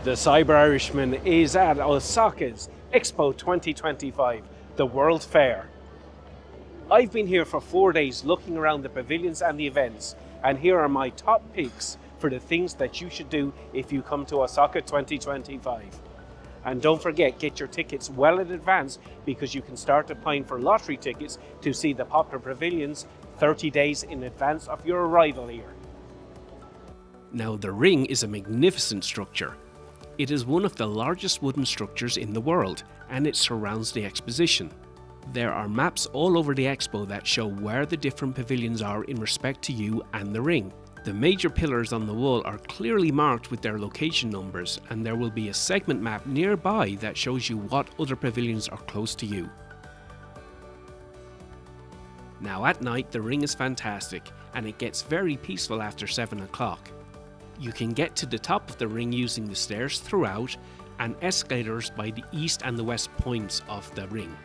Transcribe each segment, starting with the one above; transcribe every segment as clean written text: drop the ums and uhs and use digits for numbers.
The CyberIrishman is at Osaka's Expo 2025, the World Fair. I've been here for 4 days looking around the pavilions and the events, and here are my top picks for the things that you should do if you come to Osaka 2025. And don't forget, get your tickets well in advance because you can start applying for lottery tickets to see the popular pavilions 30 days in advance of your arrival here. Now, the ring is a magnificent structure. It is one of the largest wooden structures in the world, and it surrounds the exposition. There are maps all over the expo that show where the different pavilions are in respect to you and the ring. The major pillars on the wall are clearly marked with their location numbers, and there will be a segment map nearby that shows you what other pavilions are close to you. Now at night, the ring is fantastic, and it gets very peaceful after 7 o'clock. You can get to the top of the ring using the stairs throughout and escalators by the east and the west points of the ring.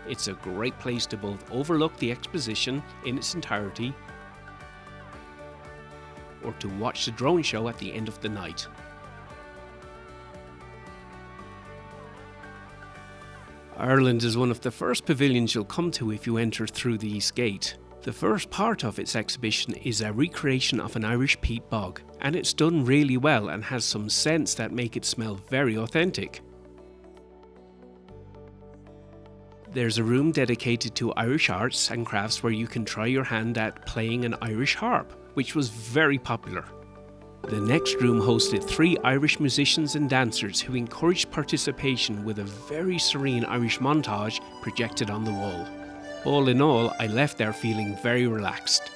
It's a great place to both overlook the exposition in its entirety or to watch the drone show at the end of the night. Ireland is one of the first pavilions you'll come to if you enter through the East Gate. The first part of its exhibition is a recreation of an Irish peat bog, and it's done really well and has some scents that make it smell very authentic. There's a room dedicated to Irish arts and crafts where you can try your hand at playing an Irish harp, which was very popular. The next room hosted 3 Irish musicians and dancers who encouraged participation with a very serene Irish montage projected on the wall. All in all, I left there feeling very relaxed.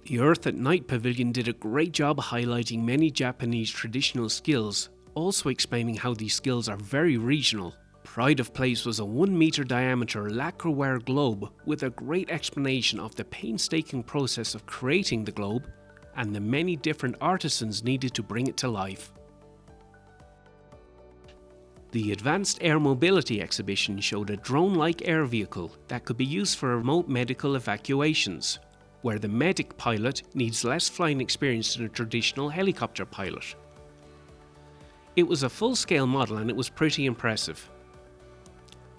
The Earth at Night Pavilion did a great job highlighting many Japanese traditional skills, also explaining how these skills are very regional. Pride of place was a 1 meter diameter lacquerware globe with a great explanation of the painstaking process of creating the globe and the many different artisans needed to bring it to life. The Advanced Air Mobility exhibition showed a drone-like air vehicle that could be used for remote medical evacuations, where the medic pilot needs less flying experience than a traditional helicopter pilot. It was a full-scale model and it was pretty impressive.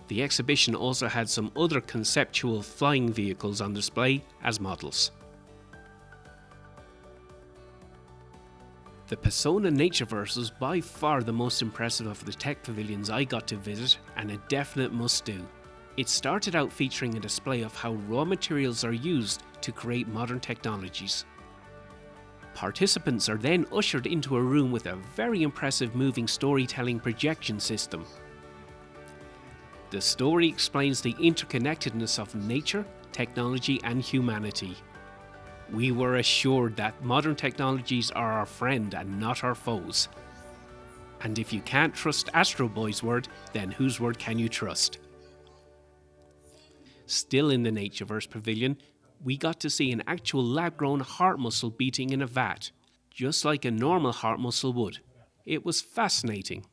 The exhibition also had some other conceptual flying vehicles on display as models. The Pasona NatureVerse was by far the most impressive of the tech pavilions I got to visit, and a definite must-do. It started out featuring a display of how raw materials are used to create modern technologies. Participants are then ushered into a room with a very impressive moving storytelling projection system. The story explains the interconnectedness of nature, technology, and humanity. We were assured that modern technologies are our friend and not our foes. And if you can't trust Astro Boy's word, then whose word can you trust? Still in the NatureVerse pavilion, we got to see an actual lab-grown heart muscle beating in a vat, just like a normal heart muscle would. It was fascinating.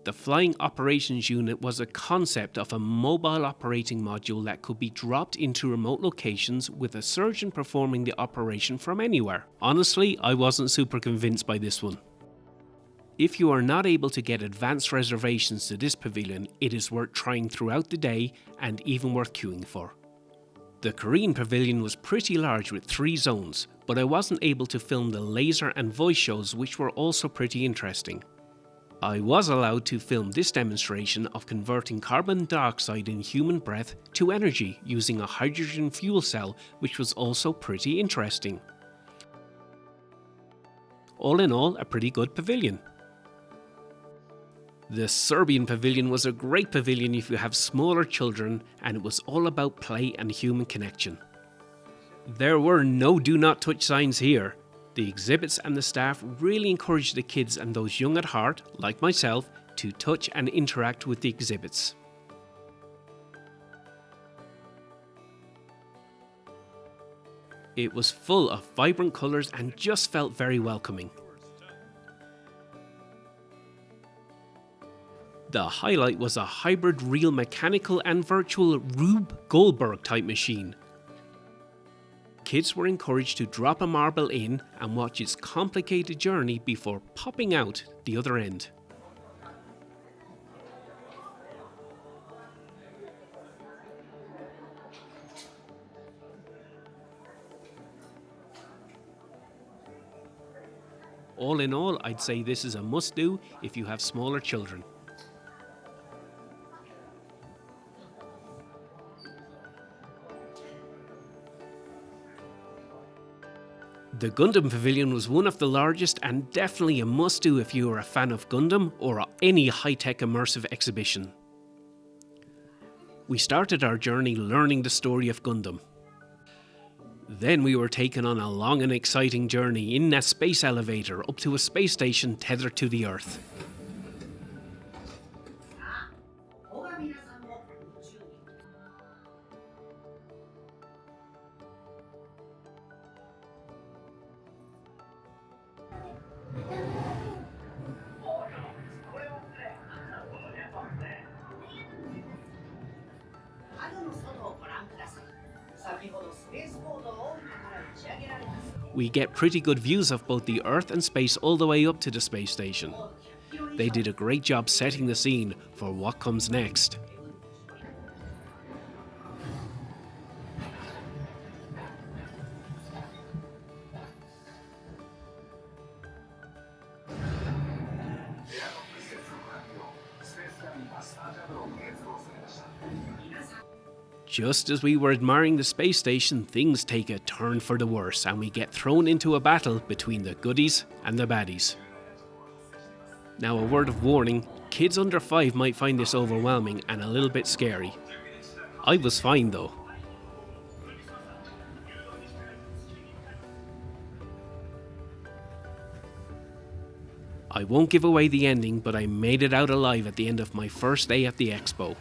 The Flying Operations Unit was a concept of a mobile operating module that could be dropped into remote locations with a surgeon performing the operation from anywhere. Honestly, I wasn't super convinced by this one. If you are not able to get advanced reservations to this pavilion, it is worth trying throughout the day and even worth queuing for. The Korean pavilion was pretty large with 3 zones, but I wasn't able to film the laser and voice shows, which were also pretty interesting. I was allowed to film this demonstration of converting carbon dioxide in human breath to energy using a hydrogen fuel cell, which was also pretty interesting. All in all, a pretty good pavilion. The Serbian pavilion was a great pavilion if you have smaller children, and it was all about play and human connection. There were no do not touch signs here. The exhibits and the staff really encouraged the kids and those young at heart, like myself, to touch and interact with the exhibits. It was full of vibrant colours and just felt very welcoming. The highlight was a hybrid real mechanical and virtual Rube Goldberg type machine. kids were encouraged to drop a marble in and watch its complicated journey before popping out the other end. All in all, I'd say this is a must-do if you have smaller children. The Gundam Pavilion was one of the largest and definitely a must-do if you are a fan of Gundam or any high-tech immersive exhibition. We started our journey learning the story of Gundam. Then we were taken on a long and exciting journey in a space elevator up to a space station tethered to the Earth. We get pretty good views of both the Earth and space all the way up to the space station. They did a great job setting the scene for what comes next. Just as we were admiring the space station, things take a turn for the worse and we get thrown into a battle between the goodies and the baddies. Now, a word of warning, kids under 5 might find this overwhelming and a little bit scary. I was fine though. I won't give away the ending, but I made it out alive at the end of my first day at the expo.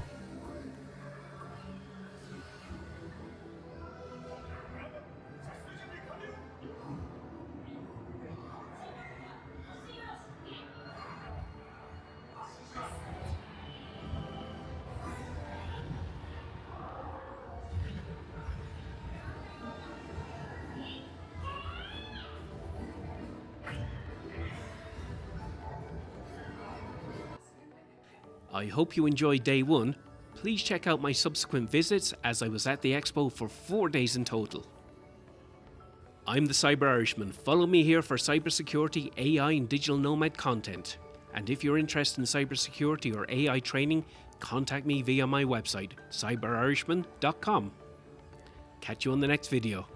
I hope you enjoyed day 1. Please check out my subsequent visits as I was at the expo for 4 days in total. I'm the CyberIrishman. Follow me here for cybersecurity, AI and digital nomad content. And if you're interested in cybersecurity or AI training, contact me via my website, cyberirishman.com. Catch you on the next video.